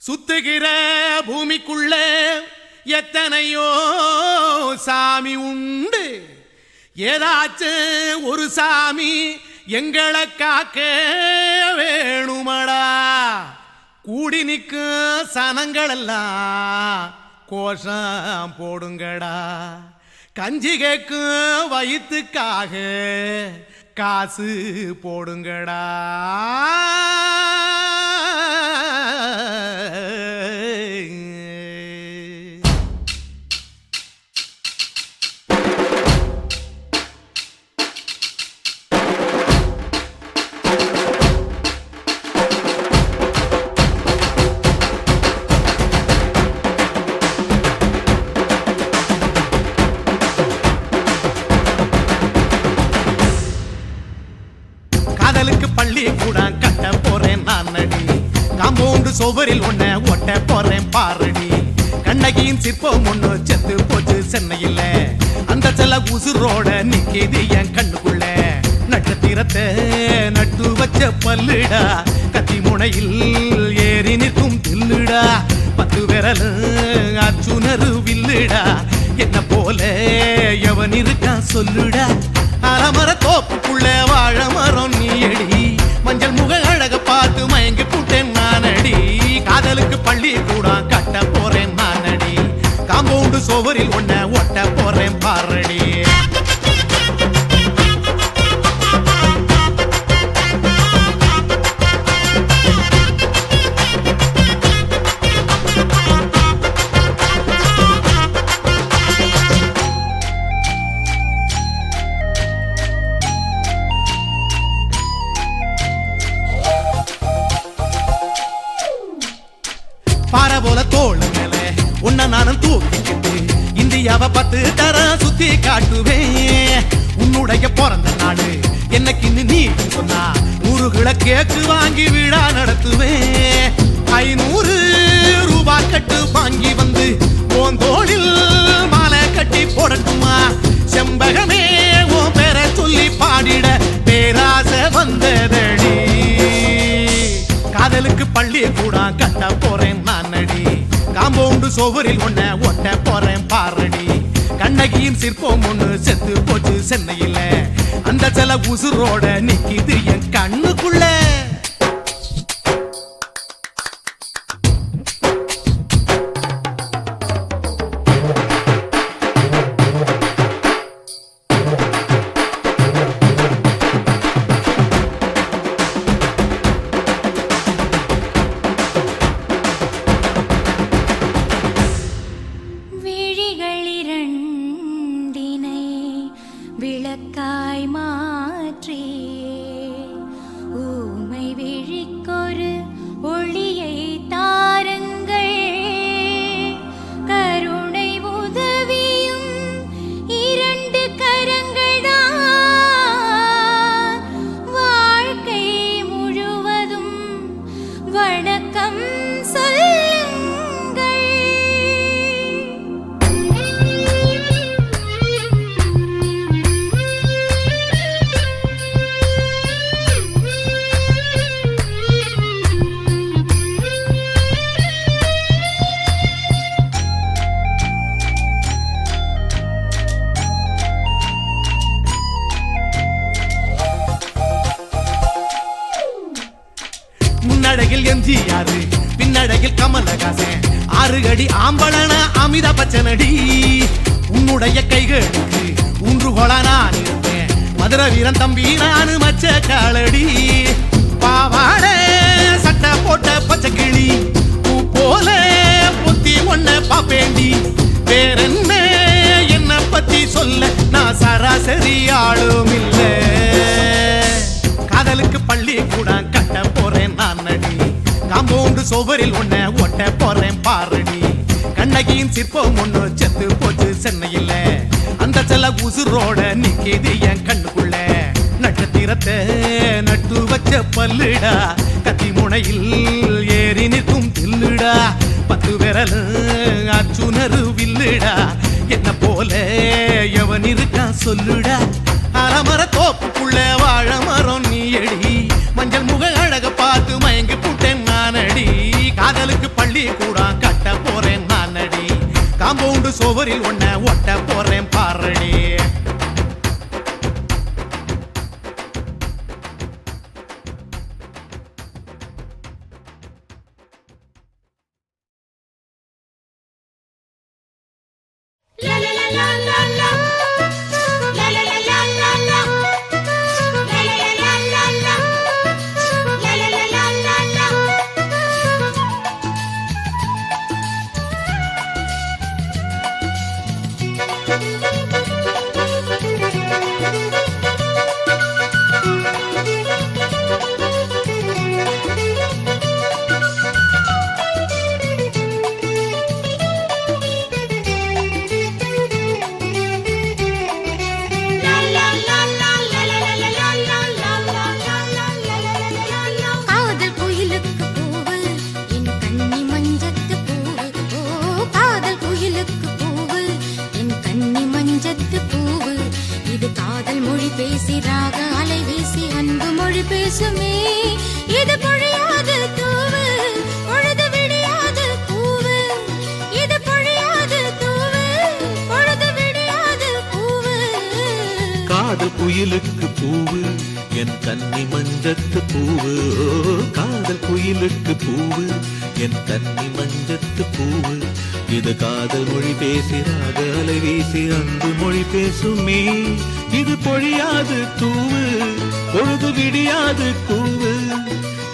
சுத்துகிற பூமிக்குள்ள எத்தனையோ சாமி உண்டு. ஏதாச்சும் ஒரு சாமி எங்களை காக்க வேணுமடா. கூடி நிற்கும் சனங்களெல்லாம் கோஷம் போடுங்கடா. கஞ்சி கேக்கும் வயிற்றுக்காக காசு போடுங்கடா. காதலுக்கு பள்ளி கூட கட்ட போறேன் நான் அடி. காம்பவுண்டு சுவரில் ஒன்ன ஒட்ட போறேன் பாரடி. கண்ணகியின் சிற்பம் ஒண்ணு செத்து போச்சு சென்னையில். அந்த செல்ல உசுரோட நிக்கிது என் கண்ணுக்குள்ள. நட்சத்திரத்தை நட்டு வச்ச பல்லுடா. கத்தி முனையில் ஏறி நிற்கும் தில்லுடா. 10 விரல் அச்சுணரு வில்லுடா. என்ன போல எவன் இருக்கா சொல்லுடா. அலமர தோப்புக்குள்ள வாழ மரம் நீ அடி. மஞ்சள் முக அழக பார்த்து மயங்கி புட்டேன் நான் அடி. காதலுக்கு பள்ளி கூட கட்ட போறேன் நான் அடி. காம்பவுண்டு சுவரில் ஒன்ன ஒட்ட போறேன் பாரடி. பாறை போல தோளு மேல உன்ன நானும் தூக்கிக்கிட்டு இந்தியாவை 10 தரம் சுத்தி காட்டுவேன். உன்னுடைய பிறந்த நாடு என்னைக்கு நீ சொன்னா 100 கிலோ கேக்கு வாங்கி விழா நடத்துவேன். 500 ரூபாய் கட்டு வாங்கி வந்து உன் தோளில் மாலை கட்டி போடட்டுமா. செம்பகமே உன் பேரை சொல்லி பாடிட பேராசை வந்ததடி. காதலுக்கு பள்ளி கூட கட்ட போறேன் நான் அடி. காம்பவுண்டு சுவரில் ஒன்ன ஒட்ட போறேன் பாரடி. கண்ணகியின் சிற்பம் ஒண்ணு செத்து போச்சு சென்னையில். அந்த செல உசுரோட நிக்கிது என் கண்ணுக்குள்ள. விளக்காய் மாற்றி ஊமை விழிக்கொரு ஒளியை தாருங்கள். கருணை உதவியும் 2 கரங்கள்தான். வாழ்க்கை முழுவதும் வணக்கம் முன்னழகில் எம்ஜிஆர் பின்னழகில் கமலஹாசன் 6 அடி ஆம்பளன அமிதாப் பச்சனடி. உன்னுடைய கைகளுக்கு ஊன்றுகோலா நான் இருப்பேன். மதுரை வீரன் தம்பி நானு மச்ச காலடி. பாவாட சட்டை போட்ட பச்சை கிளி பூ போல பொத்தி ஒன்ன பாப்பேண்டி. வேறென்ன என்ன பத்தி சொல்ல நான் சராசரி ஆளும் இல்ல. காதலுக்கு பள்ளி கூட கட்ட போறேன் நான் அடி. காம்பவுண்டு சுவரில் ஒன்ன ஒட்ட போறேன் பாரடி. கண்ணகியின் சிற்பம் ஒண்ணு செத்து போச்சு சென்னையில். அந்த செல்ல உசுரோட நிக்கிது என் கண்ணுக்குள்ள. நட்சத்திரத்தை நட்டு வச்ச பல்லுடா. கத்தி முனையில் ஏறி நிற்கும் தில்லுடா. 10 விரல் அச்சுணரு வில்லுடா. என்ன போல எவன் இருக்கா சொல்லுடா. அலமர தோப்புக்குள்ள வாழ மரம் நீ அடி. மஞ்சள் முக அழக பார்த்து மயங்கி புட்டேன் நான் அடி. காதலுக்கு பள்ளி பள்ளி கூட கட்ட போறேன் நானடி காம்பவுண்டு சுவரில் ஒன்ன ஒட்ட போறேன் பாரடி பேசிராக அலை வீசி அன்பு மொழி பேசுமே இது பொழியாது தூவு பொழுது விடியாது பூவு இது பொழியாது தூவு பொழுது விடியாது பூவு காதல் குயிலுக்கு பூவு என் கன்னி மஞ்சத்து பூவு காதல் குயிலுக்கு பூவு என் கன்னி மஞ்சத்து பூவு இது காதல் மொழி பேசிராக அலை வீசி அன்பு மொழி பேசுமே இது பொழியாது தூவு பொழுது விடியாது கூவு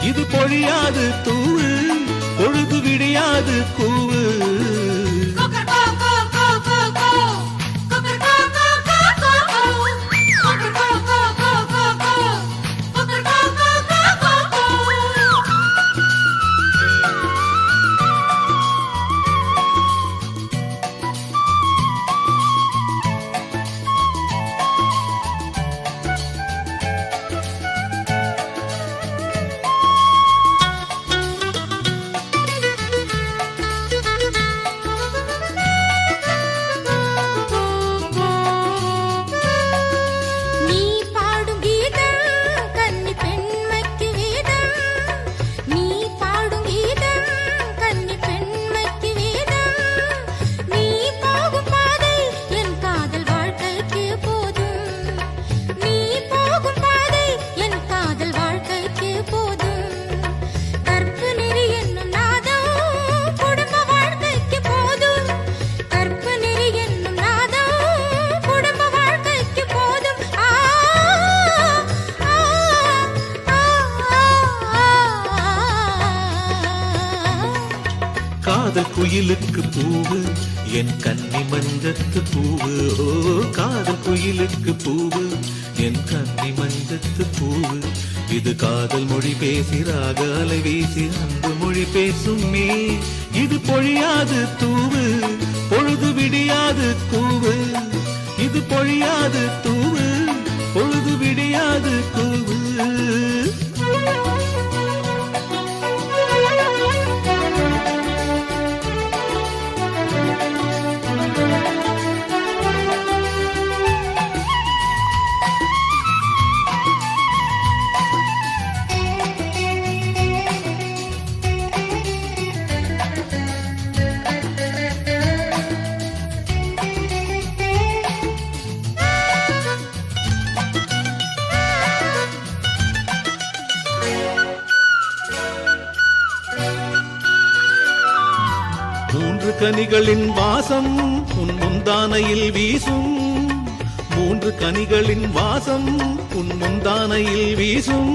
இது பொழியாது தூவு பொழுது விடியாது கூவு காதல் குயிலுக்கு பூவு என் கன்னி மஞ்சத்து பூவு காதல் குயிலுக்கு பூவு என் கன்னி மஞ்சத்து பூவு இது காதல் மொழி பேசிராக அலை வீசி அன்பு மொழி பேசுமே இது பொழியாது தூவு பொழுது விடியாது கூவு இது பொழியாது தூவு பொழுது விடியாது கூவு மூன்று கனிகளின் வாசம் உன் முந்தானையில் வீசும் மூன்று கனிகளின் வாசம் உன் முந்தானையில் வீசும்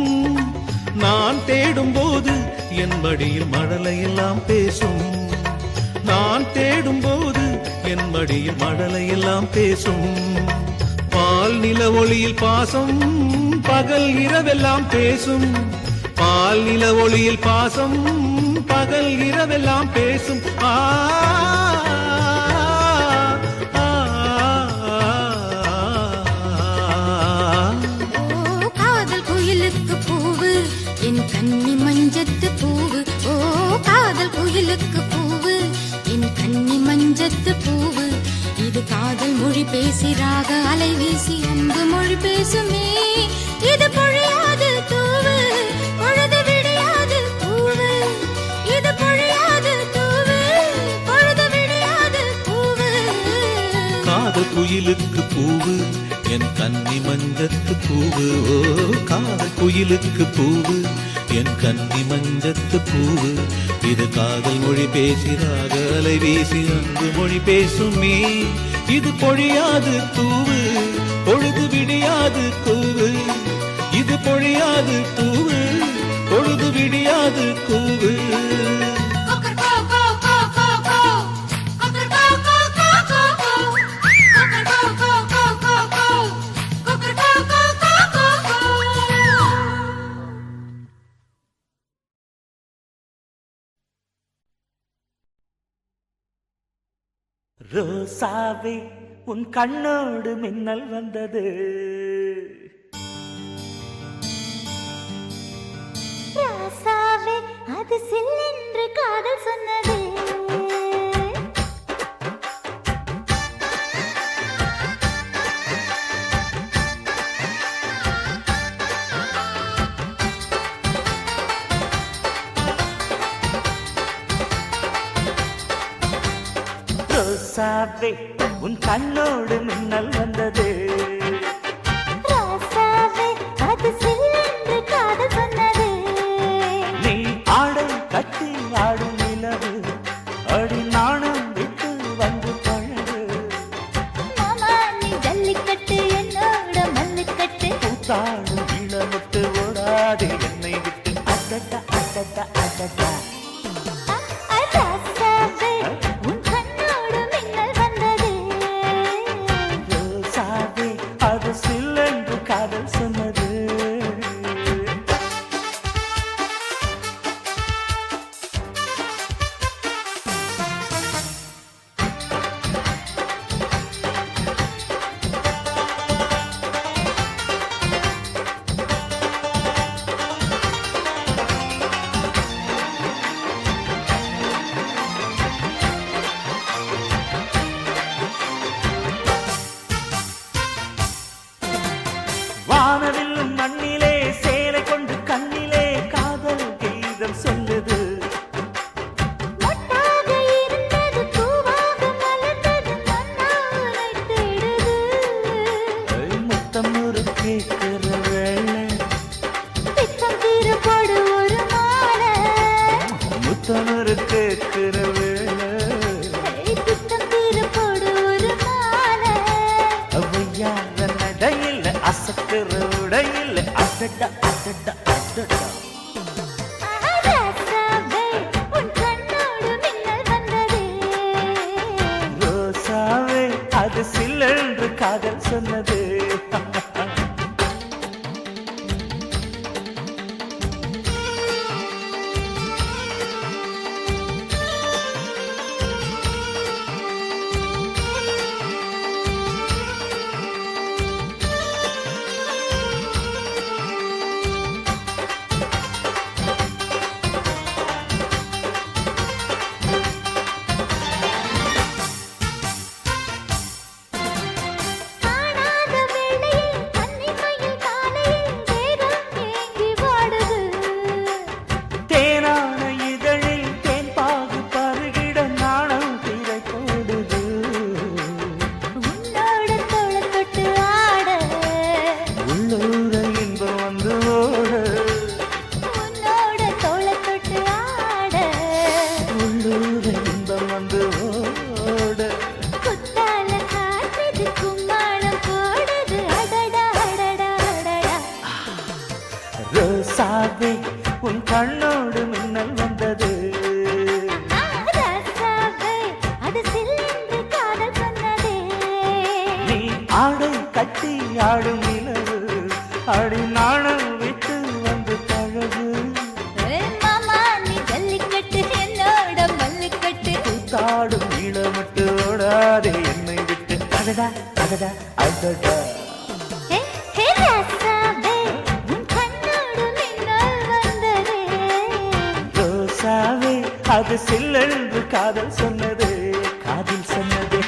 நான் தேடும் போது என் மடியில் மழலையெல்லாம் பேசும் நான் தேடும் போது என் மடியில் மழலையெல்லாம் பேசும் பால் நில ஒளியில் பாசம் பகல் இரவெல்லாம் பேசும் பால் நில ஒளியில் பாசம் பகல் இரவெல்லாம் பேசும் காதல் குயிலுக்கு பூவு என் கன்னி மஞ்சத்து பூவு ஓ காதல் குயிலுக்கு பூவு என் கன்னி மஞ்சத்து பூவு இது காதல் மொழி பேசிராக அலை வீசி அன்பு மொழி பேசுமே இது பொழியாது தூவு பொழுது விடியாது பூவு இது பொழியாது தூவு காதல் குயிலுக்கு பூவு என் கன்னி மஞ்சத்து பூவு. ஓ காதல் குயிலுக்கு பூவு என் கன்னி மஞ்சத்து பூவு. இது காதல் மொழி பேசிறாக அலை வீசி அன்பு மொழி பேசுமே. இது பொழியாது தூவு பொழுது விடியாது கூவு. இது பொழியாது தூவு பொழுது விடியாது கூவு. ரோசாவே உன் கண்ணோடு மின்னல் வந்தது. ராசாவே அது சில்லென்று காதல் சொன்னது. ரோசாவே உன் கண்ணோடு மின்னல் வந்தது. ராசாவே அது சில்லென்று காதல் சொன்னது. நீ ஆடை கட்டி ஆடும் நிலவு அடி நாணம் விட்டு வந்து பழகு. மாமா நீ ஜல்லிக்கட்டு என்னோட மல்லுக்கட்டு. கூத்தாடும் இளமுட்டு ஓடாது என்னை விட்டு. அடடா அடடா அடடா. ராசாவே உன் கண்ணோடு மின்னல் வந்தது. ரோசாவே அது சில்லென்று காதல் சொன்னது. வானவில்லும் மண்ணிலே சேலை கொண்டு கண்ணிலே காதல் கீதம் சொல்லுது. மொட்டாக இருந்தது பூவாக மலர்ந்தது மன்னாரை தேடுது. முத்தம் ஒரு கேட்கிற வேளை. பித்தம் தீர போடு ஒரு மாலை. முத்தம் ஒரு கேட்கிற வேளை. பித்தம் தீர போடு ஒரு மாலை. அவையாத நடையில் அசக்கிற உடையில் அடடா அடடா அடடா. ராசாவே உன் கண்ணோடு மின்னல் வந்தது. ரோசாவே அது சில்லென்று காதல் சொன்னது. காணாத வேளையில் கன்னிமையில் காலையில் தேகம் ஏங்கி வாடுது. தேனான இதழில் தேன் பாகு பருகிட நாணம் திரை போடுது. உன்னோட தோளை தொட்டு ஆட. உள்ளூர இன்பம் வந்து ஓட. உன்னோட தோளை தொட்டு ஆட. உள்ளூர இன்பம் வந்து ஓட. குத்தால காற்றுது கும்மாளம் போடுது. அடடா அடடா அடடா. ரோசாவே உன் கண்ணோடு மின்னல் வந்தது. ராசாவே அது சில்லென்று காதல் சொன்னது. நீ ஆடை கட்டி ஆடும் நிலவு அடி நாணம் விட்டு வந்து பழகு. மாமா நீ ஜல்லிக்கட்டு என்னோட மல்லுக்கட்டு. கூத்தாடும் இளமட்டு ஓடாதே என்னை விட்டு. அடடா அடடா அடடா. ஹே ஹே ராசாவே உன் கண்ணோடு மின்னல் வந்தது. ரோசாவே அது சில்லென்று காதல் சொன்னது. காதல் சொன்னது.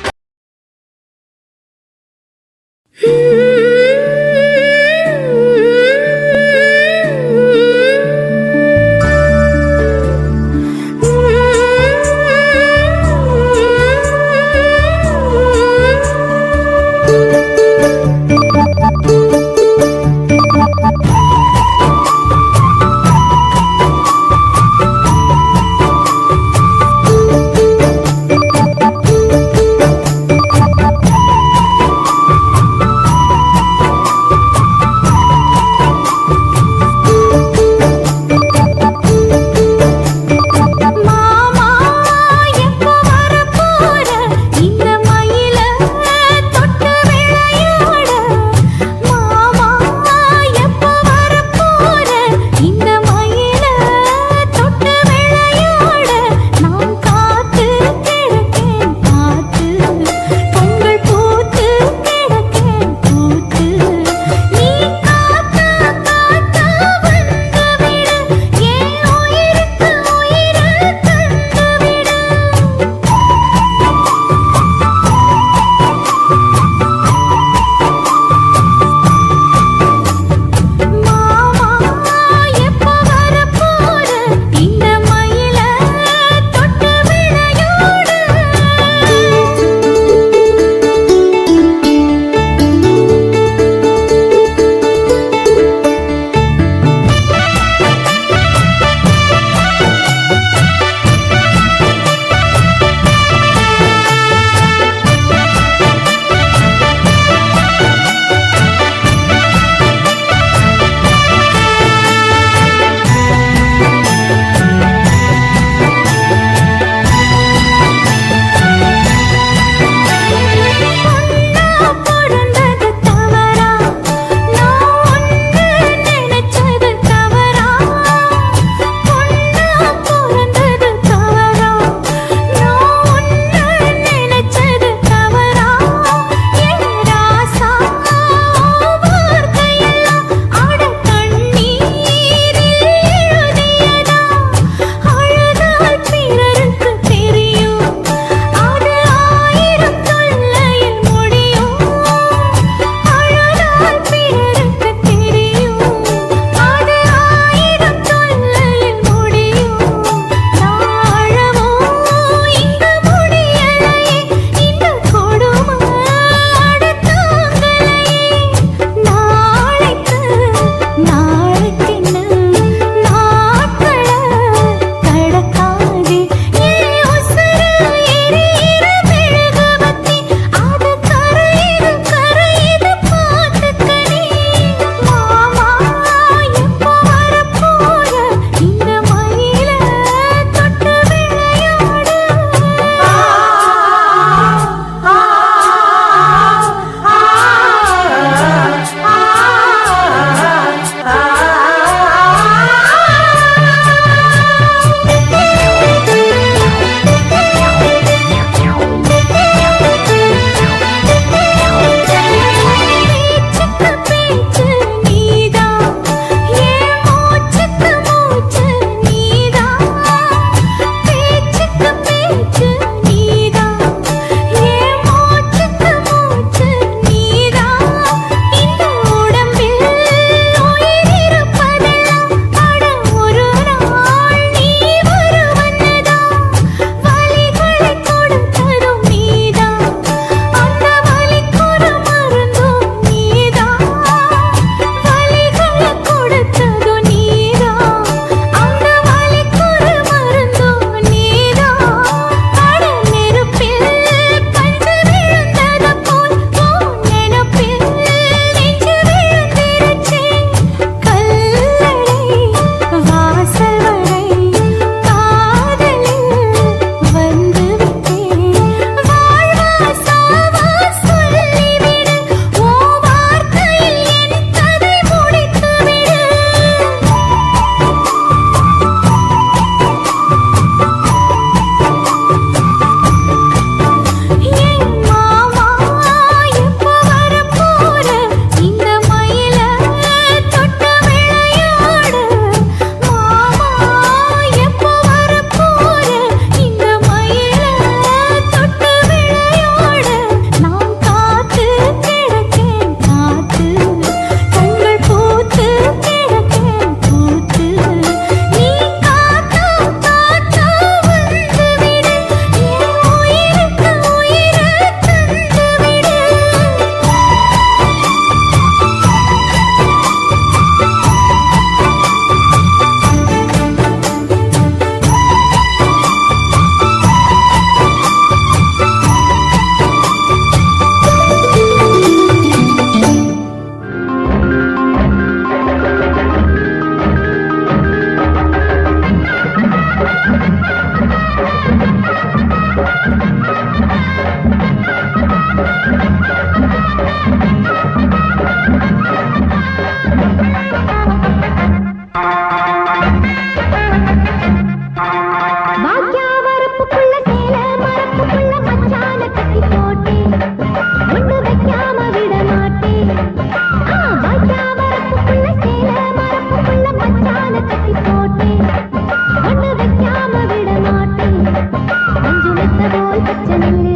போல் பச்சை நெல்லு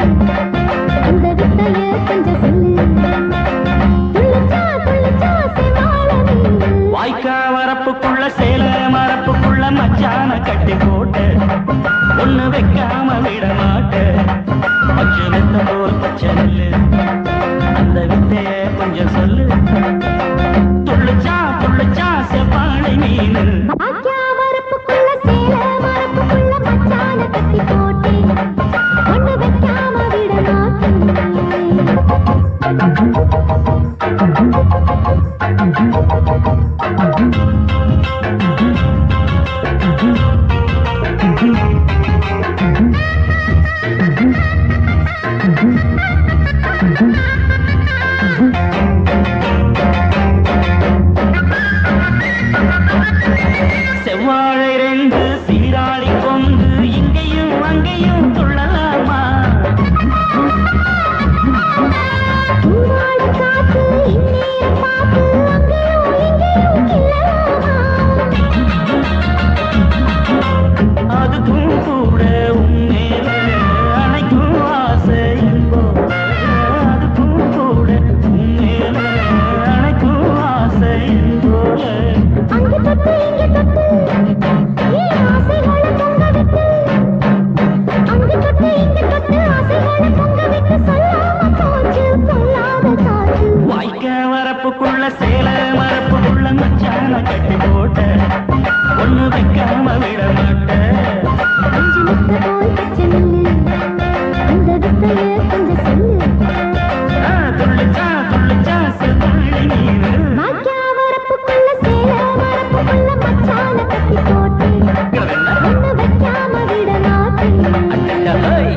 அந்த வித்தைய கொஞ்சம் சொல்லு துள்ளிச்சா துள்ளிச்சா செவாழ மீனு வாய்க்கா வரப்புக்குள்ள சேல மரப்புக்குள்ள மச்சான கட்டி போட்டு ஒண்ணு வைக்காம விட மாட்டேன் பச்சை மெத்த போல் பச்சை நெல்லு அந்த வித்தைய கொஞ்சம் சொல்லு துள்ளிச்சா துள்ளிச்சா செவ்வாழை மீனு வாய்க்கா வரப்புக்குள்ள சேல மரப்புக்குள்ள மச்சான கட்டி போட்டு ஒண்ணு வைக்காம விட செவ்வாழை ரெண்டு சீராளி கொண்டு இங்கேயும் அங்கேயும் துள்ளலாமா பூவாட காத்து இன்னேரம் பார்த்து அங்கேயும் இங்கேயும் கிள்ளலாமா அதுக்கும் கூட உன்னேல அணைக்கும் ஆசை போல அதுக்கும் கூட உன்னேல அணைக்கும் ஆசை போல அங்கு தொட்டு இங்கு தொட்டு ஏன் ஆசைகளை பொங்க விட்டு அங்கு தொட்டு இங்கு தொட்டு ஆசைகளை பொங்க விட்டு சொல்லாம போச்சு பொல்லாத காற்று வாய்க்க வரப்புக்குள்ள சேல மரப்புக்குள்ள மச்சான கட்டி போட்ட ஒண்ணு வைக்காம விட மாட்டேன் அஞ்சு முட்டை போல் பச்சை நெல்லு அந்த வித்தைய கொஞ்சம் சொல்லு துள்ளிச்சா துள்ளிச்சா செவ்வாழை மீனு வாய்க்கா வரப்புக்குள்ள சேல மரப்புக்குள்ள மச்சான கட்டி போட்டு ஒண்ணு வைக்காம விட மாட்டேன் அடடடோய்.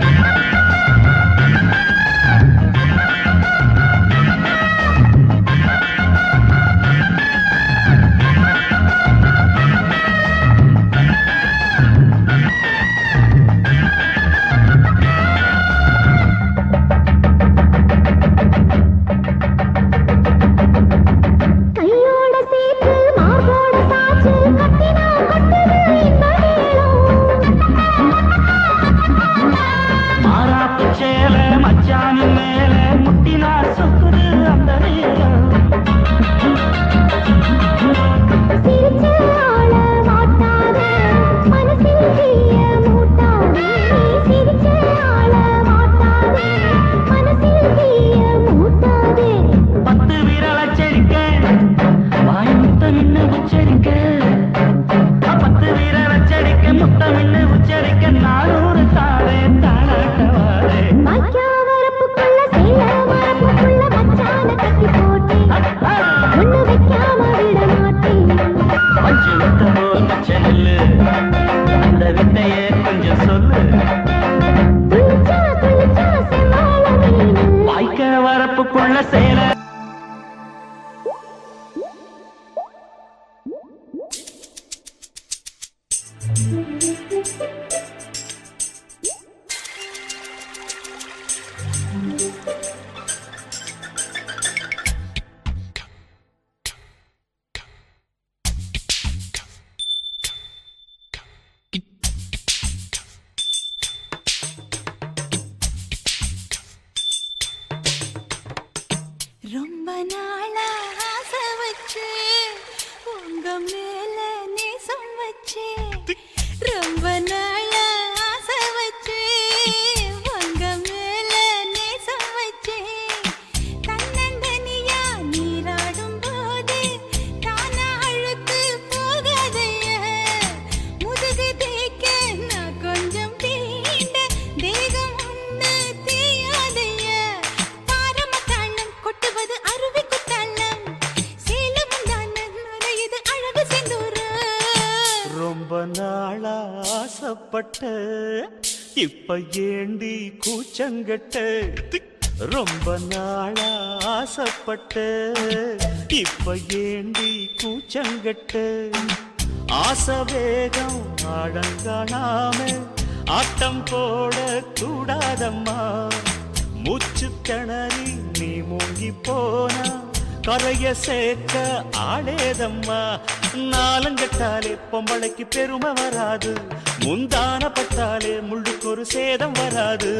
கையோட சேர்த்து மார்போட சாச்சு கட்டினா கட்டுது இந்த மாறாப்பு சேல மச்சானின் மேல முட்டினா சொக்குது அந்த நேரம் சிரிச்சு ஆள மாட்டாதே மனசில் தீய மூட்டாதே சிரிச்சு ஆள மாட்டாதே மனசில் தீய மூட்டாதே 10 விரல் அச்சரிக்க வாய் முத்தம் நின்று உச்சரிக்க 10 விரல் அச்சரிக்க முத்தம் நின்று உச்சரிக்க 400 தாரே தானாட்டவாரே வாய்க்கா வரப்புக்குள்ள சேல மரப்புக்குள்ள மச்சான கட்டி போட்டு ஒண்ணு வைக்காம விட மாட்டேன் பஞ்சு வித்த போல் பச்சை நெல்லு அந்த வித்தைய கொஞ்சம் சொல்லு துள்ளிச்சா துள்ளிச்சா செவ்வாழ மீனு வாய்க்க வரப்புக்குள்ள சேல ரொம்ப நாளா ஆசை வச்சு உங்க மேல நேசம் வச்சு ரொம்ப நாளா ஆசை வச்சு உங்க மேல நேசம் வச்சு தன்னந்தனியா நீராடும் போது தானா அழுத்து போகாதைய முதுகு தேய்க்க நான் கொஞ்சம் தீண்ட தேகம் ஒண்ணு தீயாதைய பாரமத்தாளம் கொட்டுவது அருவி குத்தாளம் சேலம் நுரையுது அழகு செந்தூர ரொம்ப நாளா ஆசைப்பட்ட இப்ப ஏண்டி கூச்சங்கட்ட ரொம்ப நாளா ஆசைப்பட்ட இப்ப ஏண்டி கூச்சங்கட்ட ஆசை வேகம் ஆடங்காணாம ஆட்டம் போட கூடாதம்மா மூச்சு திணறி நீ மூங்கி போனா கரைய சேர்க்க ஆளேதம்மா நாலங்கட்டாலே பொம்பளைக்கு பெருமை வராது முந்தான பட்டாலே முள்ளுக்கு ஒரு சேதம் வராது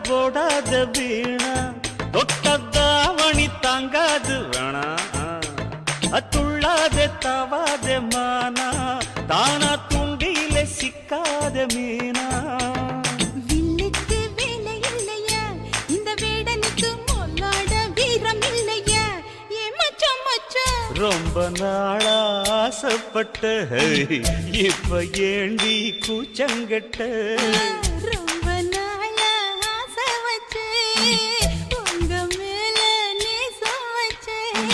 போடாத வீணா தொட்டதாவணி தாங்காது வேணா அத்துள்ளாத தவாத மானா தானா துண்டியில சிக்காத மீனா வில்லுக்கு வேலை இல்லையா இந்த வேடனுக்கு மொல்லாட வீரம் இல்லையா ஏ மச்சான் மச்சான் ரொம்ப நாளா ஆசைப்பட்ட இப்ப ஏண்டி கூச்சங்கட்ட ரொம்ப நாளா ஆசை வச்சேன் உங்க மேல நேசம் வச்சேன்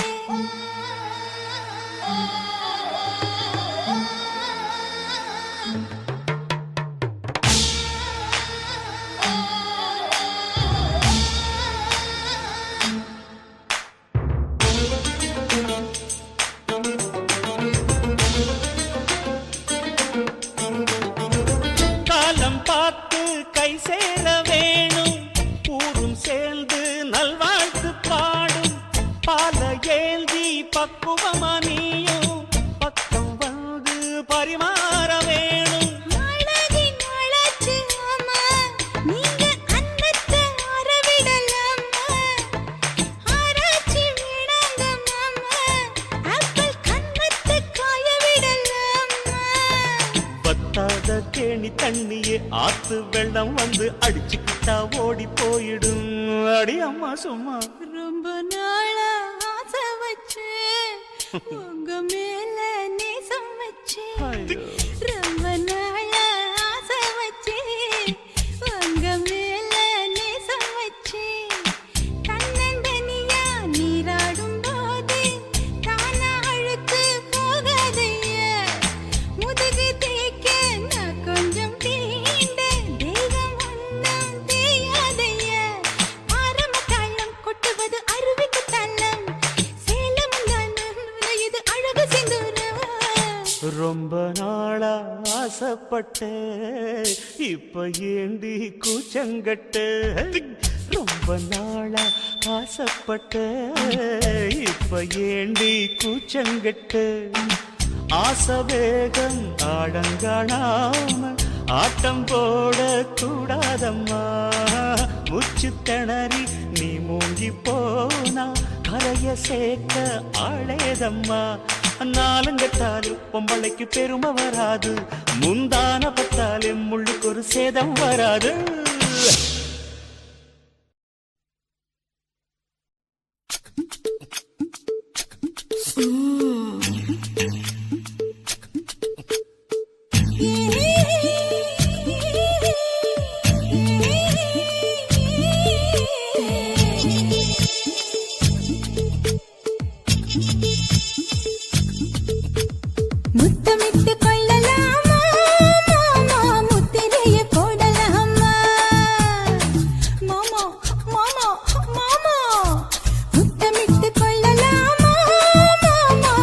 காலம் பார்த்து கை சேர வேணும் ஊரும் சேர்ந்து நல்வாழ்த்து பாடும் பால ஏந்தி பக்குவமா நீயும் பக்கம் வந்து பரிமாற வேணும் அழகின் அழகு அம்மா நீங்க அன்னத்தை அறவிடலாமா ஆராய்ச்சி விடாங்க மாமா ஆப்பிள் கன்னத்தை காய விடலாமா பத்தாத கேணி தண்ணியே ஆத்து வெள்ளம் வந்து அடிச்சுக்கிட்டா ஓடி போயிடும் அடி அம்மா சும்மா ரொம்ப நாளா ஆசை வச்சேன் உங்க மேல நேசம் வச்சேன் ரொம்ப நாளா ஆசை வச்சேன் உங்க மேல நேசம் வச்சேன் தன்னந்தனியா நீராடும் போது தானா அழுக்கு போகாதையா முதுகு தேய்க்க நான் கொஞ்சம் தீண்ட தெய்வம் ஒன்றும் தெரியாதையா ஆரம்ப தாளம் கொட்டுவது அருவிக்கு தள்ளம் சேலம் இது அழகு சிந்துரம் ரொம்ப நாளா ஆசைப்பட்ட இப்ப ஏண்டி கூச்சங்கட்ட ரொம்ப நாளா ஆசைப்பட்ட இப்ப ஏண்டி கூச்சங்கட்ட ஆசை வேகம் ஆடங்காணாம ஆட்டம் போட கூடாதம்மா முச்சு திணறி நீ மூங்கி போனா கரைய சேர்க்க ஆளேதம்மா நாலுங்கட்டாலே பொம்பளைக்கு பெருமை வராது முந்தான பட்டாலே முள்ளுக்கு ஒரு சேதம் வராது முத்தமிட்டு கொள்ளலாமா மாமா முத்திரைய போடலாமா மாமா மாமா மாமா முத்தமிட்டு கொள்ளலாமா மாமா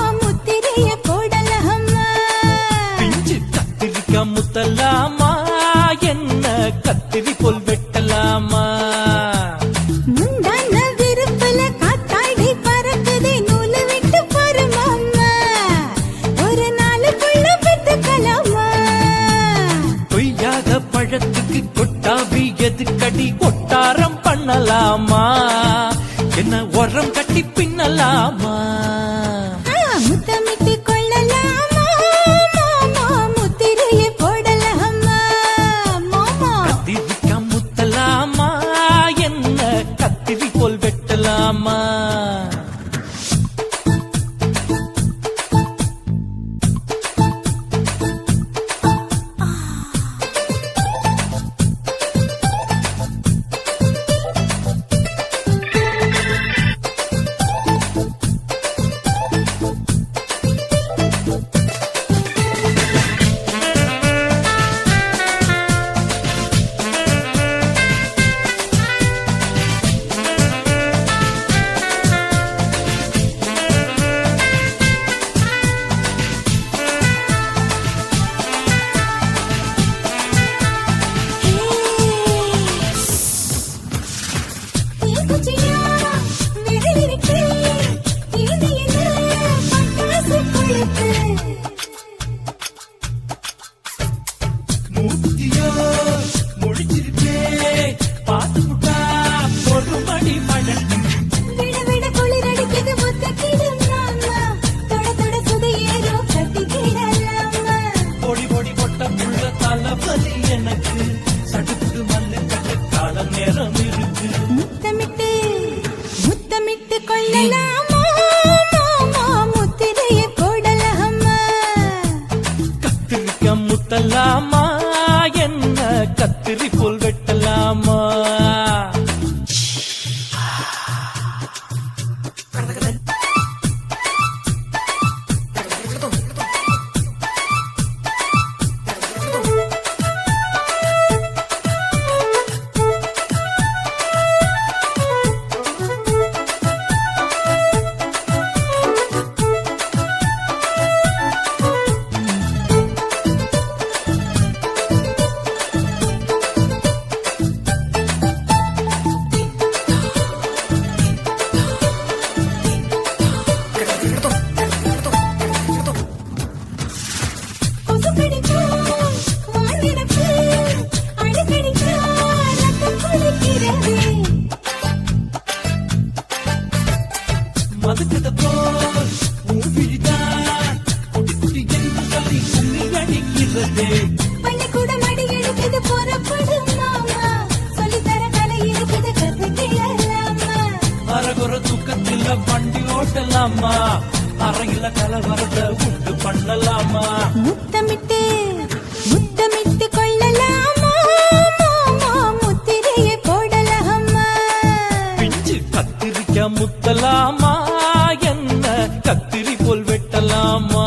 பேசலாமா அறையில கலவரத்தை உண்டு பண்ணலாமா முத்தமிட்டு முத்தமிட்டு கொள்ளலாமா முத்திரையை போடலாமா பிஞ்சு கத்திரிக்க முத்தலாமா என்ன கத்திரி போல் வெட்டலாமா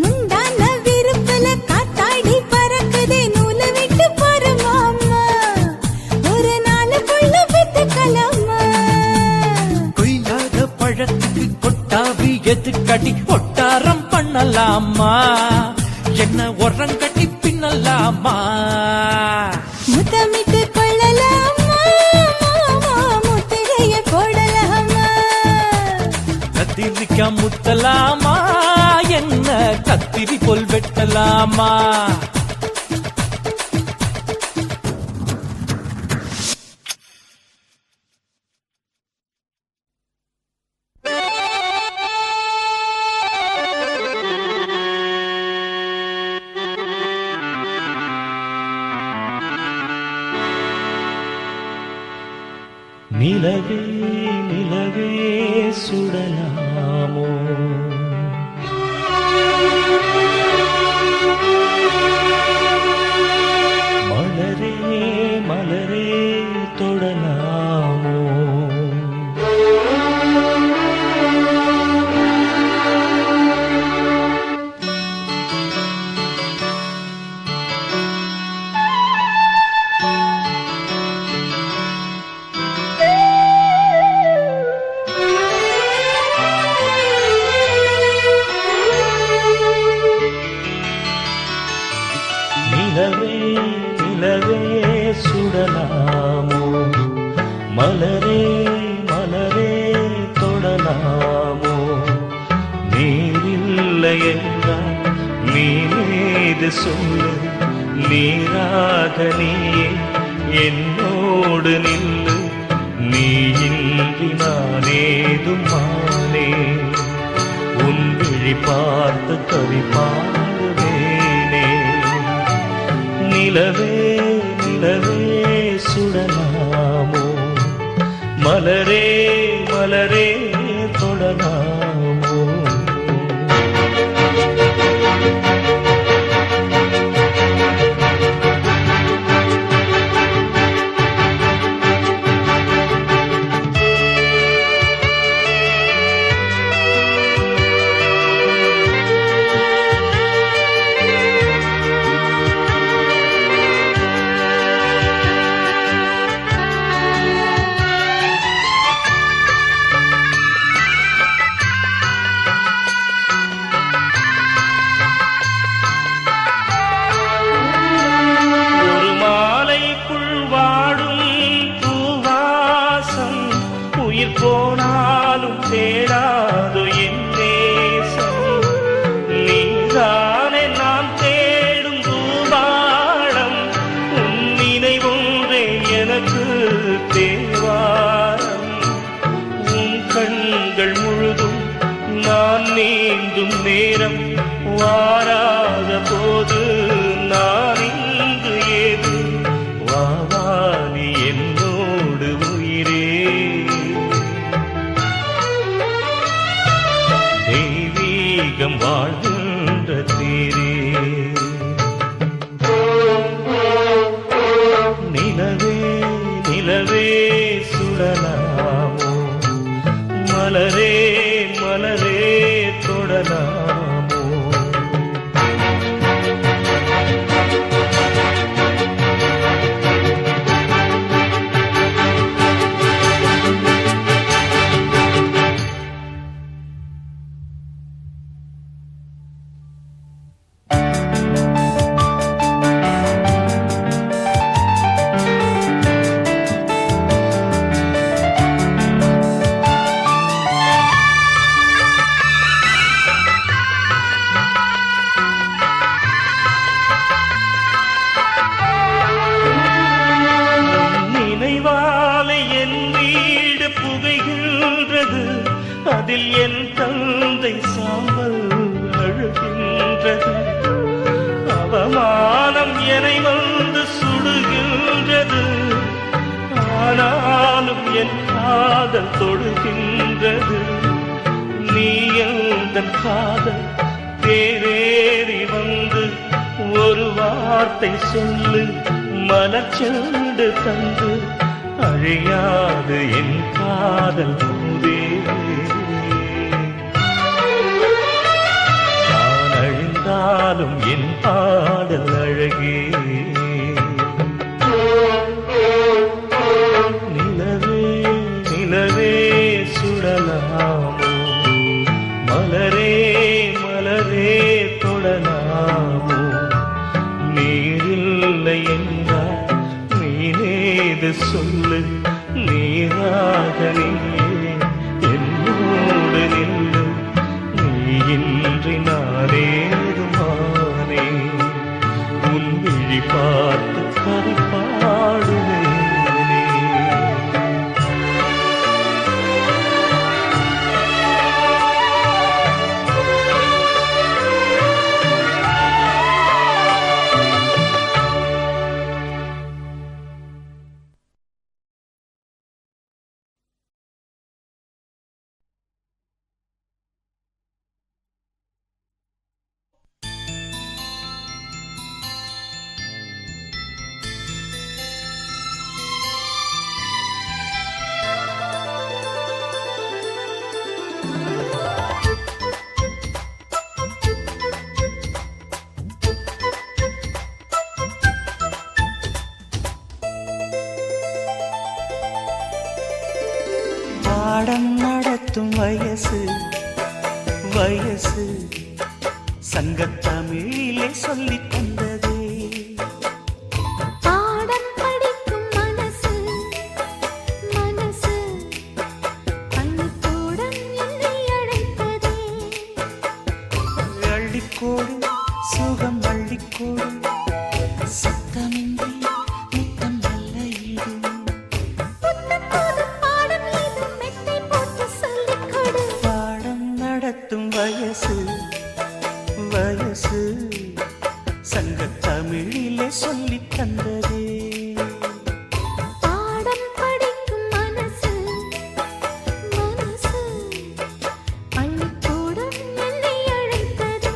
முந்தான விருப்பல காத்தாடி பறக்குதே நூல விட்டு போறமாமா ஒரு நாளுக்குள்ள பெத்துக்கலாமா கொய்யாத பழத்துக்கு கொட்டாவி எதுக்கடி ஒட்டாரம் பண்ணலாமா என்ன உரங்கட்டி பின்னலாமா முத்தமிட்டு கொள்ளலாமா முத்திரையை போடலாமா கத்திரிக்க முத்தலாமா என்ன கத்திரி போல் வெட்டலாமா நிலவே நிலவே சுடலாமோ மலரே மலரே தொடலாமோ நிலவே நிலவே சுடலாமோ மலரே மலரே தொடலாமோ நீரில்லை என்றால் நீ மீது சொல்லு நீராக நீயே என்னோடு நில்லு நீ இன்றி நானேதும் மானே உன் விழி பார்த்து கவி பாடுவேனே நிலவே நிலவே சுடலாமோ மலரே மலரே தொடலாமோ போனாலும் தேடாது என் தேசம் நீதானே நான் தேடும் தூபாடம் உன் நினைவொன்றே எனக்கு தேவாரம் உன் கண்கள் முழுதும் நான் நீந்தும் நேரம் வாராத போது நான் இங்கு ஏது வாவானி என்னோடு உயிரே தெய்வீகம் வாழ்கின்ற தீரே நிலவே நிலவே சுடலாமோ மலரே மலரே தொடலாமோ அதில் என் தந்தை சாம்பல் அழுகின்றது அவமானம் என்னை வந்து சுடுகின்றது ஆனாலும் என் காதல் தொடுகின்றது உந்தன் காதல் தேரேறி வந்து ஒரு வார்த்தை சொல்லு மலச்செண்டு தந்து அழியாது என் காதல் பூவே நான் அழிந்தாலும் என் பாடல் அழகே நிலவே நிலவே சுடலாமோ மலரே மலரே தொடலாமோ நீரில்லை என்றால் நீனேது சொல்லு நீராக நீயே என்னோடு நில்லு நீ இன்றி நானேதுமானே உன் விழி பார்த்து கவி பாடுவேனே பாடம் நடத்தும் வயசு வயசு சங்கத்தமிழிலே சொல்லித் தந்ததே பாடம் படிக்கும் மனசு மனசு பள்ளிக்கூடம் என்னை அழைத்ததே அள்ளிக்கோடு சுகம் அள்ளிக்கோடு சத்தமின்றி முத்தம் நல்ல ஈடு பாடம் ஏதும் மெத்தை போட்டு சொல்லிக் கொடு பாடம் நடத்தும் வயசு வயசு சங்கத்தமிழிலே சொல்லித் தந்ததே பாடம் படிக்கும் மனசு மனசு பள்ளிக்கூடம் என்னை அழைத்ததே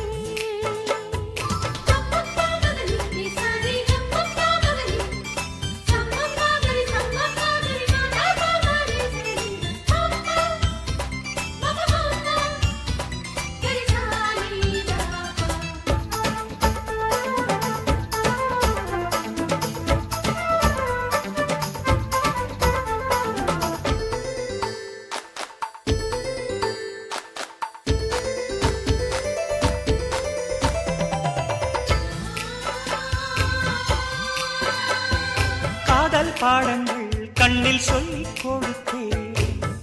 காதல் பாடங்கள் கண்ணில் சொல்லிக் கொடுத்தேன்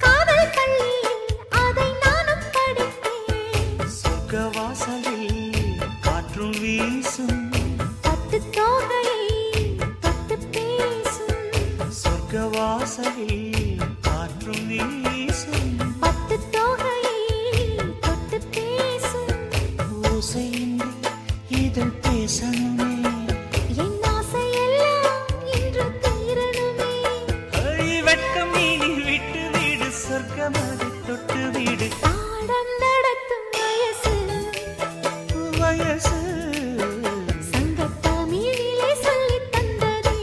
காதல் பள்ளியில் அதை நானும் படித்தேன் சொர்க்க வாசலில் காற்றும் வீசும் பட்டு தோகையை தொட்டு பேசும் சொர்க்க வாசலில் காற்றும் வீசும் பட்டு தோகையை தொட்டு பேசும் ஓசையின்றி இதழ் பேசணுமே என் ஆசையெல்லாம் இன்று தீரணுமே வெட்கம் நீ விட்டு வீடு சொர்க்கமது தொட்டு வீடு பாடம் நடத்தும் வயசு வயசு சங்கத்தமிழிலே சொல்லித் தந்ததே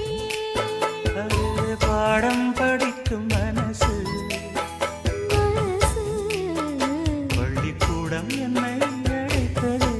பாடம் படிக்கும் மனசு மனசு பள்ளிக்கூடம் என்னை அழைத்ததே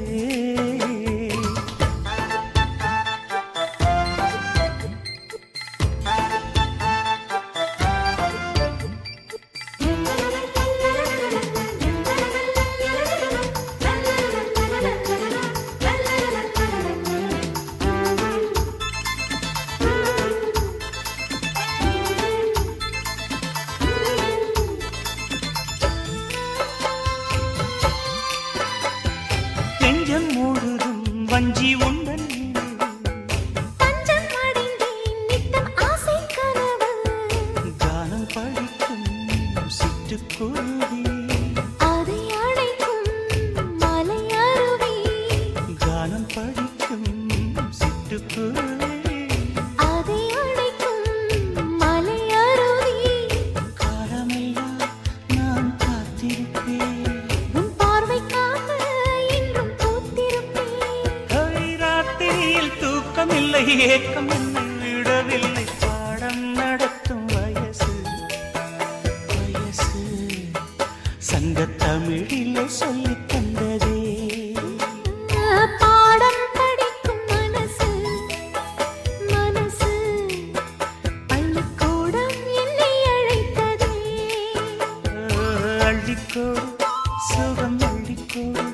ஏக்கம் என்னை விடவில்லை பாடம் நடத்தும் வயசு வயசு சங்கத்தமிழிலே சொல்லித் தந்ததே பாடம் படிக்கும் மனசு மனசு பள்ளிக்கூடம் என்னை அழைத்ததே அள்ளிக்கோடு சுகம் அள்ளிக்கோடு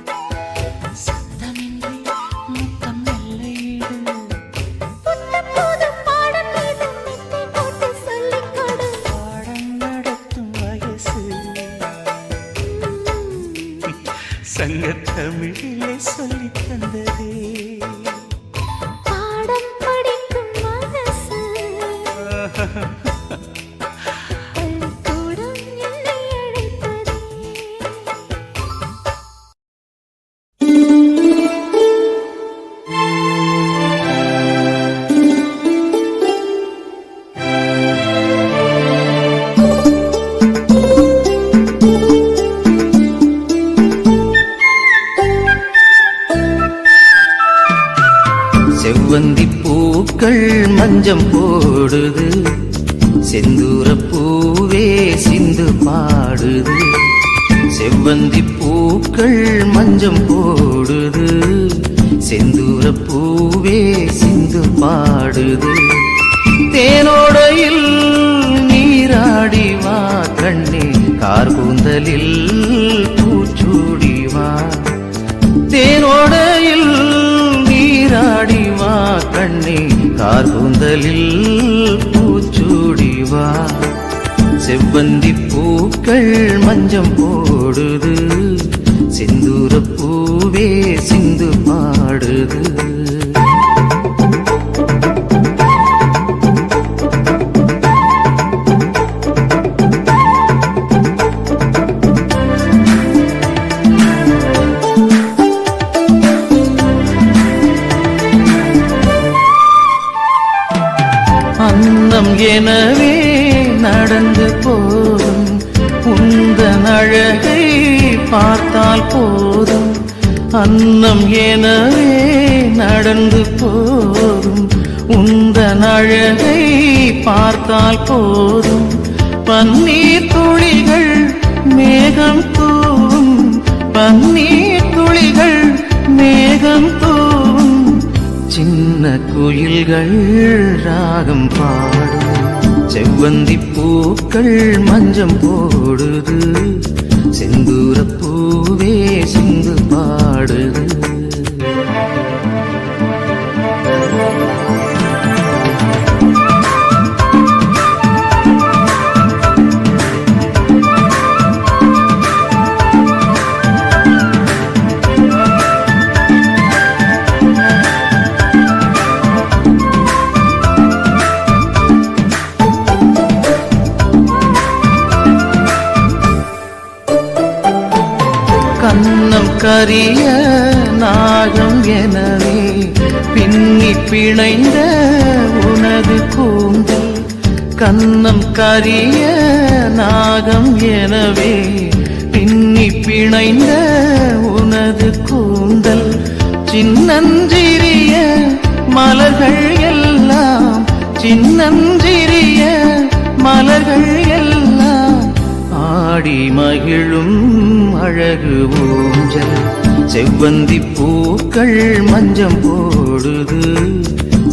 சத்தமின்றி முத்தம் நல்லையிடு புத்தம்போது பாடம் மீது மெத்தை போட்டு சொல்லிக் கொடு பாடம் நடத்தும் வயசு சங்கத்தமிழிலே சொல்லித் தந்ததே பாடம் படிக்கும் மனசு பள்ளிக்கூடம் என்னை அழைத்ததே செவ்வந்தி பூக்கள் மஞ்சம் போடுது செந்தூர பூவே சிந்து பாடுது செவ்வந்தி பூக்கள் மஞ்சம் போடுது செந்தூர பூவே சிந்து பாடுது தேனோடையில் நீராடி வா கண்ணே கார்கூந்தலில் பூச்சூடி வா தேனோடையில் நீராடி வா கண்ணே கார்கூந்தலில் பூச்சூடி வா செவ்வந்தி பூக்கள் மஞ்சம் போடுது செந்தூர பூவே சிந்து பாடுது அன்னம் எனவே நடந்து போதும் உந்தன் அழகை பார்த்தால் போதும் அன்னம் எனவே நடந்து போதும் உந்தன் அழகை பார்த்தால் போதும் பன்னீர் துளிகள் மேகம் தூவும் பன்னீர் துளிகள் மேகம் தூவும் சின்ன குயில்கள் ராகம் பாடும் செவ்வந்தி பூக்கள் மஞ்சம் போடுது செந்தூர பூவே சிந்து பாடுது கண்ணம் கரிய நாகம் எனவே பின்னி பிணைந்த உனது கூந்தல் கண்ணம் கரிய நாகம் எனவே பின்னி பிணைந்த உனது கூந்தல் சின்னஞ்சிறிய மலர்கள் எல்லாம் சின்னஞ்சிறிய மலர்கள் எல்லாம் ஆடி மகிழும் அழகு ஊஞ்சல் செவ்வந்தி பூக்கள் மஞ்சம் போடுது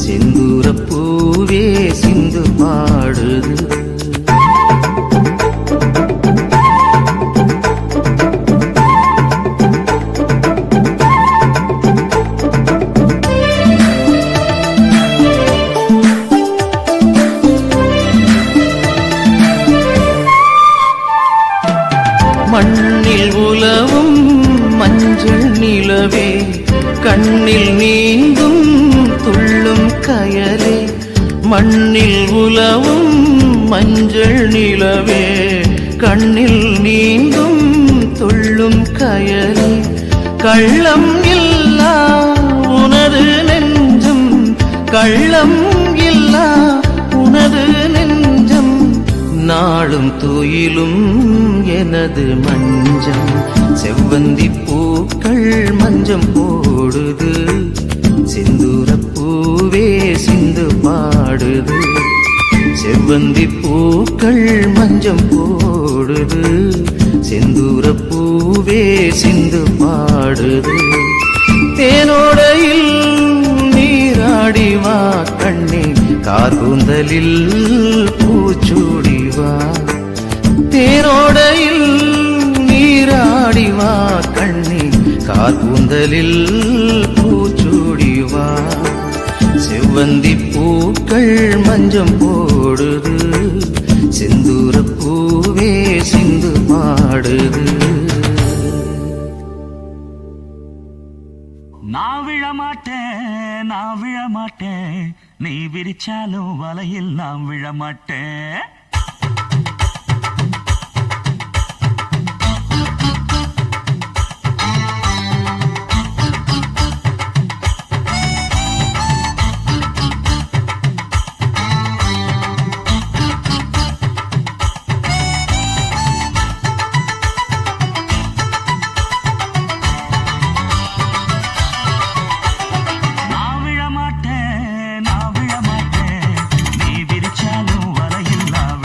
செந்தூர பூவே சிந்து பாடுது மண்ணில் உலவும் மஞ்சள் நிலவே கண்ணில் நீந்தும் துள்ளும் கயலே மண்ணில் உலவும் மஞ்சள் நிலவே கண்ணில் நீந்தும் துள்ளும் கயலே கள்ளம் இல்லா உனது நெஞ்சம் கள்ளம் இல்லா உனது நெஞ்சம் நாளும் துயிலும் எனது மஞ்சம் செவ்வந்தி பூக்கள் மஞ்சம் போடுது செந்தூர பூவே செவ்வந்தி பூக்கள் மஞ்சம் போடுது, செந்தூர பூவே சிந்து பாடுது. தேனோடையில் நீராடிவா கண்ணே, கார்கூந்தலில் பூச்சூடிவா. தேனோடையில் நீராடிவா கண்ணே, கார்கூந்தலில் பூச்சூடிவா. செவ்வந்தி பூக்கள் மஞ்சம் போடுது, செந்தூர பூவே சிந்து பாடுது. நான் விழமாட்டேன், நான் விழமாட்டேன், நீ விரிச்சாலும் வலையில் நான் விழமாட்டேன். நான் விழமாட்டேன், நீ விரிச்சாலும் வலையில் நான்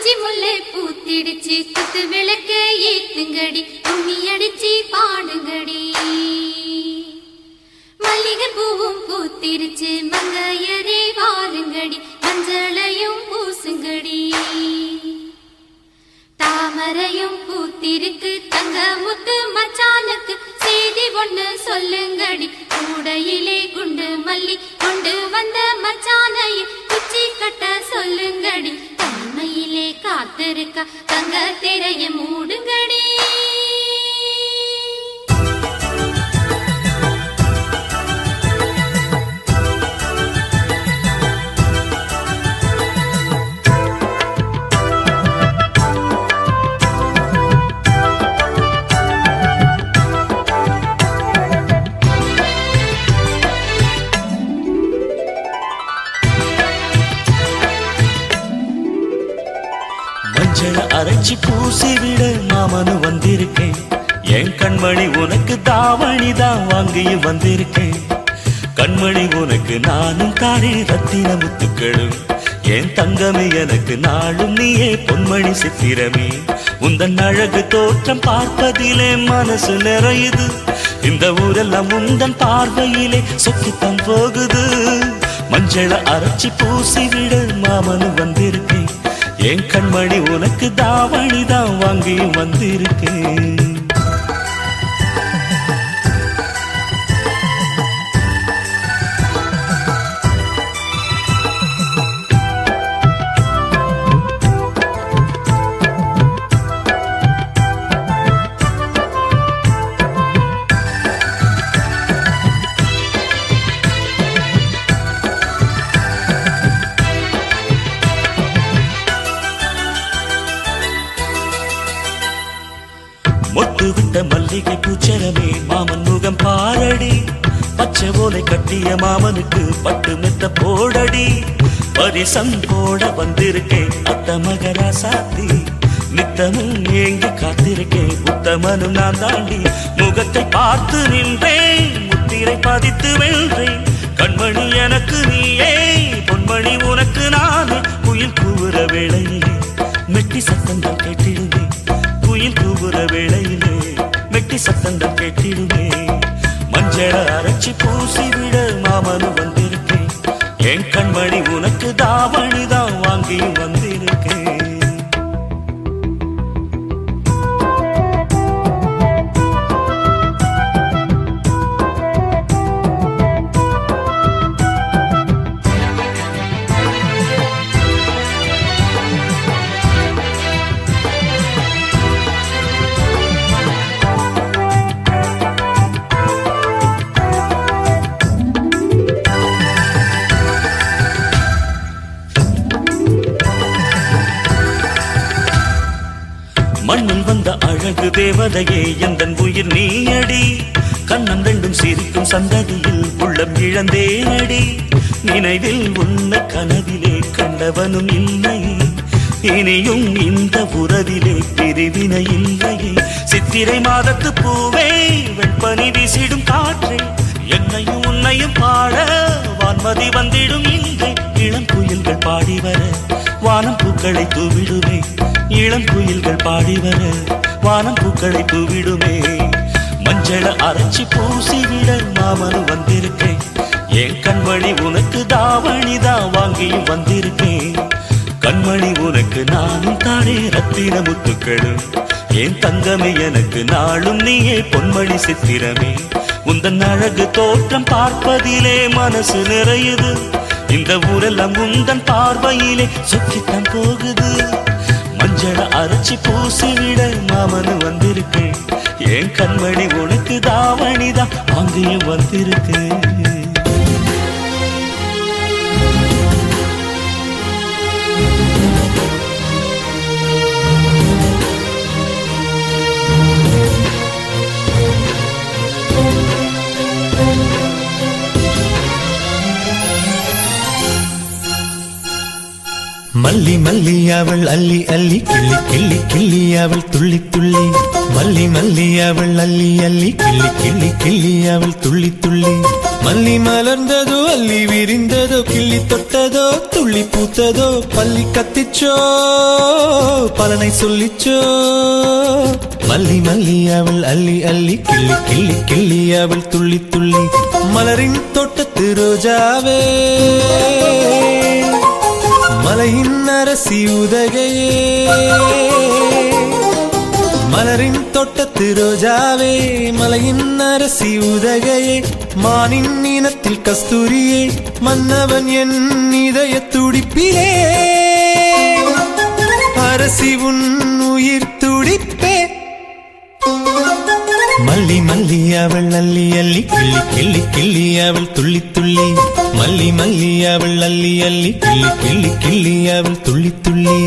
குறிஞ்சி முல்லை பூத்திடுச்சு குத்து விளக்க ஏத்துங்கடி கும்மி அடிச்சு பாடுங்கடி மல்லிகை பூவும் பூத்திருச்சு மங்கையரே வாருங்கடி மஞ்சளையும் பூசுங்கடி தாமரையும் பூத்திருக்கு தங்க முத்து மச்சானுக்கு செய்தி ஒண்ணு சொல்லுங்கடி கூடையிலே குண்டு மல்லி கொண்டு வந்த மச்சானையும் குச்சி கட்ட சொல்லுங்கடி தனிமையிலே காத்திருக்க தங்க திரைய மூடுங்கடி அரைச்சி பூசி விட மாமனு வந்திருக்கேன் என் கண்மணி உனக்கு தாவணி தான் வாங்கியும் வந்திருக்கேன் கண்மணி உனக்கு நானும் தானே ரத்தின முத்துக்களும் என் தங்கமே எனக்கு நாளும் நீயே பொன்மணி சித்திரமே உந்தன் அழகு தோற்றம் பார்ப்பதிலே மனசு நிறையுது இந்த ஊரெல்லாம் உந்தன் பார்வையிலே சொக்கித்தான் போகுது மஞ்சள அரைச்சி பூசி விட மாமனு வந்திருக்கேன் என் கண்மணி உனக்கு தாவணி தான் வாங்கி வந்திருக்கேன் மொட்டு விட்ட மல்லிகை பூச்சரமே மாமன் முகம் பாரடி பச்சை ஓலை கட்டிய மாமனுக்கு பட்டு மெத்த போடடி பரிசம் போட வந்திருக்கேன் அத்த மகரா சாத்தி நித்தமும் ஏங்கி காத்திருக்கேன் உத்தமனும் நான் தாண்டி முகத்தை பார்த்து நின்றேன் முத்திரை பதித்து வென்றேன் கண்மணி எனக்கு நீயே பொன்மணி உனக்கு நானே குயில் கூவுற வேளையிலே மெட்டி சத்தங்கள் கேட்டிடுமே குயில் கூவுற வேளையிலே மெட்டி சத்தங்கள் கேட்டிடுமே மஞ்சள அரைச்சி பூசி விட மாமனு வந்திருக்கேன் என் கண்மணி உனக்கு தாவணி தான் வாங்கி வந்திருக்கேன் மண்ணில் வந்த அழகு தேவதையே எந்தன் உயிர் நீயடி கண்ணம் ரெண்டும் சிரிக்கும் சந்ததியில் உள்ளம் இழந்தேனடி நினைவில் உன்னை கனவிலே கண்டவனும் இல்லை இனியும் இந்த உறவிலே பிரிவினை இல்லையே சித்திரை மாதத்து பூவே வெண்பனி வீசிடும் காற்றே என்னையும் உன்னையும் பாட வான்மதி வந்திடும் இங்கே இளம் குயில்கள் பாடி வர வானம் பூக்களை தூவிடுமே இளம் குயில்கள் பாடி வர வானம் பூக்களை தூவிடுமே மஞ்சள அரைச்சி பூசி விட மாமனு வந்திருக்கேன் என் கண்மணி உனக்கு தாவணி தான் வாங்கியும் வந்திருக்கேன் கண்மணி உனக்கு நானும் தானே ரத்தின முத்துக்களும் என் தங்கமே எனக்கு நாளும் நீயே பொன்மணி சித்திரமே உந்தன் அழகு தோற்றம் பார்ப்பதிலே மனசு நிறையுது இந்த ஊரெல்லாம் உந்தன் பார்வையிலே சுற்றித்தான் போகுது மஞ்சள அரைச்சி பூசி விட மாமனு வந்திருக்கேன் என் கண்மணி உனக்கு தாவணிதான் அங்கேயும் வந்திருக்கேன் மல்லி மல்லி அவள் அள்ளி அள்ளி கிள்ளி கிள்ளி கிள்ளி அவள் துள்ளி துள்ளி மல்லி மல்லி அவள் அள்ளி அள்ளி கிள்ளி கிள்ளி கிள்ளி அவள் துள்ளி துள்ளி மல்லி மலர்ந்ததோ அள்ளி விரிந்ததோ கிள்ளி தொட்டதோ துள்ளி பூத்ததோ பள்ளி கத்திச்சோ பலனை சொல்லிச்சோ மல்லி மல்லி அவள் அள்ளி அள்ளி கிள்ளி கிள்ளி கிள்ளி அவள் துள்ளி துள்ளி மலரின் தோட்டத்து ரோஜாவே மலையின் அரசி உதகையே மலரின் தோட்டத்து ரோஜாவே மலையின் அரசி உதகையே மானின் இனத்தில் கஸ்தூரியே மன்னவன் என் இதய துடிப்பிலே அரசி உன் உயிர் துடிப்பே மல்லி மல்லி அவள் அள்ளி அள்ளி கிள்ளி கிள்ளி கிள்ளி அவள் துள்ளி துள்ளி மல்லி மல்லி அவள் அள்ளி அள்ளி கிள்ளி கிள்ளி கிள்ளி அவள் துள்ளி துள்ளி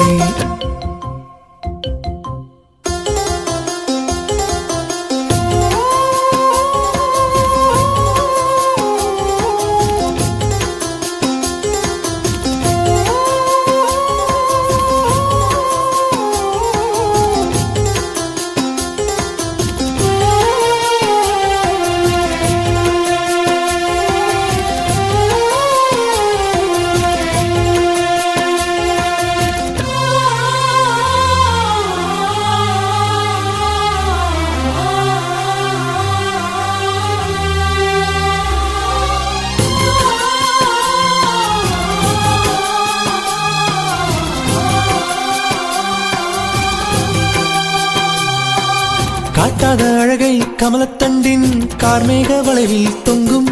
காட்டாத அழகை கமலத்தண்டின் கார்மேக வளைவில் தொங்கும்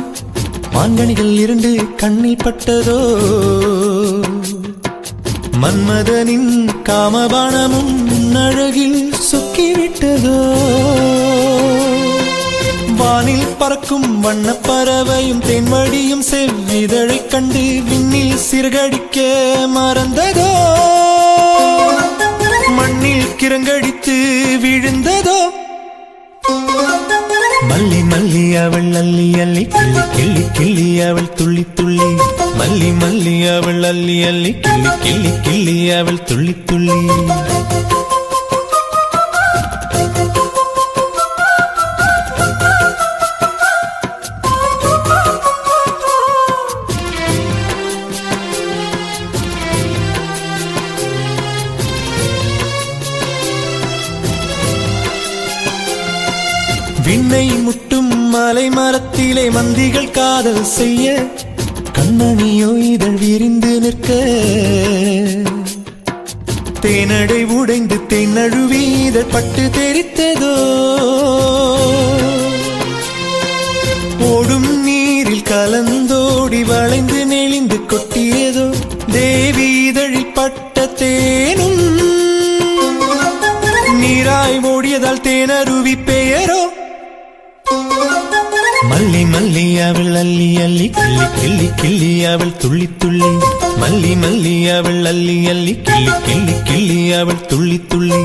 மாங்கனிகள் இரண்டு கண்ணில் பட்டதோ மன்மதனின் காமபானமும் அழகில் சொக்கிவிட்டதோ வானில் பறக்கும் வண்ணப்பறவையும் தென்வழியும் செவ்விதழைக் கண்டு விண்ணில் சிறகடிக்க மறந்ததோ மண்ணில் கிறங்கடித்து விழுந்ததோ மல்லி மல்லி அவள் அள்ளி அள்ளி கிள்ளி கிள்ளி கிள்ளி அவள் துள்ளி துள்ளி மல்லி மல்லி அவள் அள்ளி அள்ளி கிள்ளி கிள்ளி கிள்ளி அவள் துள்ளி துள்ளி விண்ணை முட்டும் மலை மரத்திலே மந்திகள் காதல் செய்ய கண்மணியோ இதழ் விரிந்து நிற்க தேனடை உடைந்து தென்னழுவி இதழ் பட்டு தெரித்ததோ ஓடும் நீரில் கலந்தோடி வளைந்து நெளிந்து கொட்டியதோ தேவி இதழில் பட்ட தேனும் நீராய் ஓடியதால் தேனருவி பெயரோ மல்லி மல்லி அவள் அள்ளி அள்ளி கிள்ளி கிள்ளி கிள்ளி அவள் துள்ளி துள்ளி மல்லி மல்லி அவள் அள்ளி அள்ளி கிள்ளி கிள்ளி கிள்ளி அவள் துள்ளி துள்ளி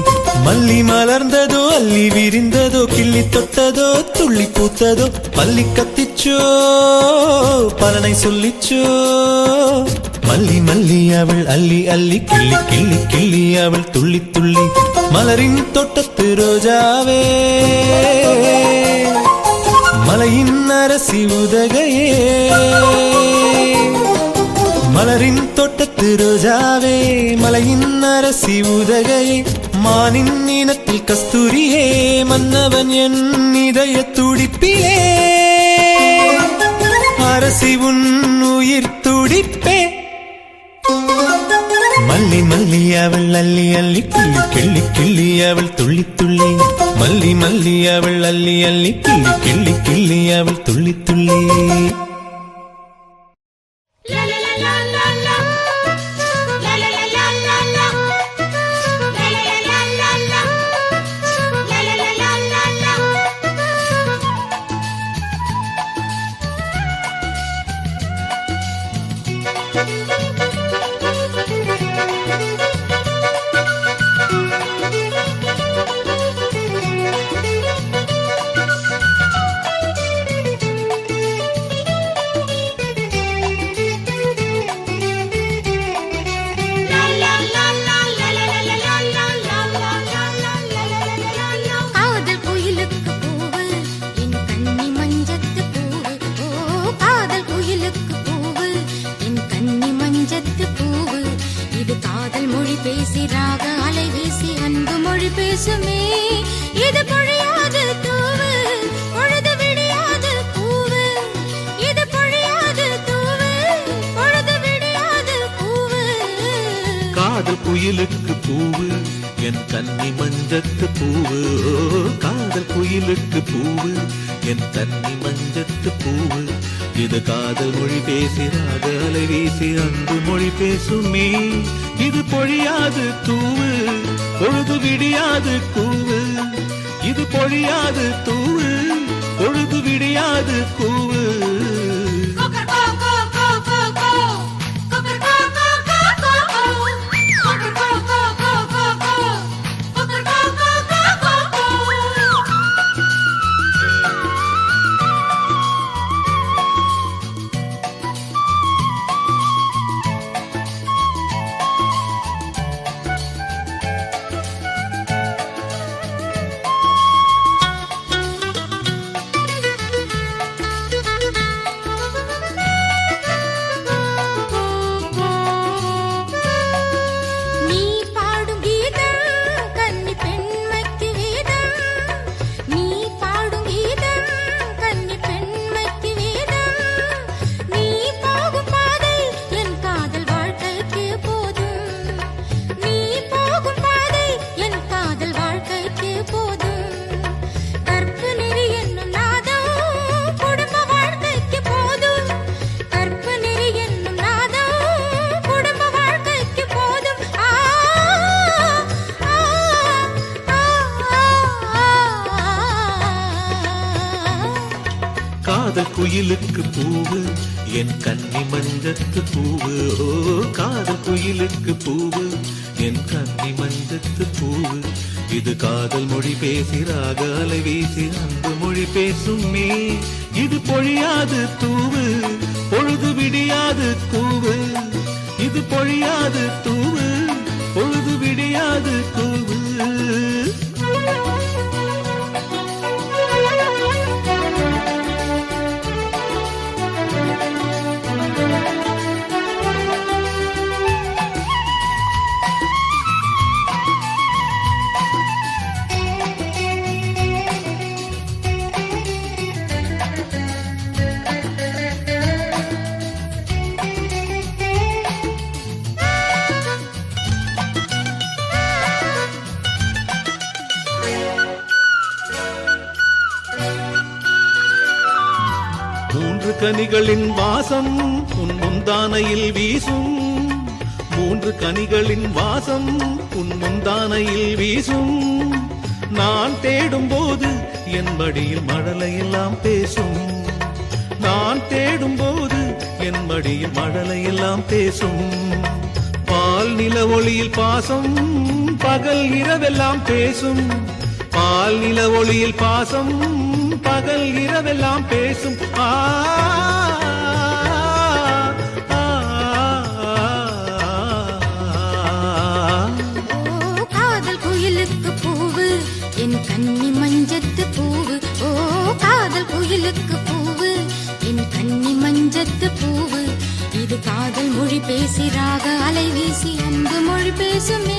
மல்லி மலர்ந்ததோ அள்ளி விரிந்ததோ கிள்ளி தொட்டதோ துள்ளி பூத்ததோ பள்ளி கத்திச்சோ பலனை சொல்லிச்சோ மல்லி மல்லி அவள் அள்ளி அள்ளி கிள்ளி கிள்ளி கிள்ளி அவள் துள்ளி துள்ளி மலரின் தோட்டத்து ரோஜாவே மலையின் அரசி உதகையே மலரின் தோட்டத்து ரோஜாவே மலையின் அரசி உதகையே மானின் இனத்தில் கஸ்தூரியே மன்னவன் என் இதய துடிப்பிலே அரசி உன் உயிர் துடிப்பே மல்லி மல்லி அவள் அள்ளி அள்ளி கிள்ளி கிள்ளி கிள்ளி அவள் துள்ளி துள்ளி மல்லி மல்லி அவள் அள்ளி அள்ளி கிள்ளி கிள்ளி கிள்ளி அவள் துள்ளி துள்ளி காதல் மொழி பேசி ராக அலை வீசி அன்பு மொழி பேசுமே இது பொழியாது தூவு பொழுது விடியாது பூவு இது பொழியாது தூவு பொழுது விடியாது பூவு காதல் குயிலுக்கு பூவு என் கன்னி மஞ்சத்து பூவு காதல் குயிலுக்கு பூவு என் கன்னி மஞ்சத்து பூவு இது காதல் மொழி பேசிறாத அலை வீசி அன்பு மொழி பேசுமே இது பொழியாது தூவு பொழுது விடியாது கூவு இது பொழியாது தூவு பொழுது விடியாது கூவு காதல் குயிலுக்கு பூவு என் கன்னி மஞ்சத்து பூவு காதல் குயிலுக்கு பூவு என் கன்னி மஞ்சத்து பூவு இது காதல் மொழி பேசிறாக அலை வீசி அன்பு மொழி பேசுமே இது பொழியாது தூவு பொழுது விடியாது கூவு இது பொழியாது தூவு பொழுது விடியாது கூவு மூன்று கனிகளின் வாசம் உன் முந்தானையில் வீசும் மூன்று கனிகளின் வாசம் உன் முந்தானையில் வீசும் நான் தேடும் போது என் மடியில் மழலையெல்லாம் பேசும் நான் தேடும் போது என் மடியில் மழலையெல்லாம் பேசும் பால் நில ஒளியில் பாசம் பகல் இரவெல்லாம் பேசும் பால் நில ஒளியில் பாசம் பகல் இரவெல்லாம் பேசும் காதல் குயிலுக்கு பூவு என் கன்னி மஞ்சத்து பூவு ஓ காதல் குயிலுக்கு பூவு என் கன்னி மஞ்சத்து பூவு இது காதல் மொழி பேசி ராக அலை வீசி அன்பு மொழி பேசும்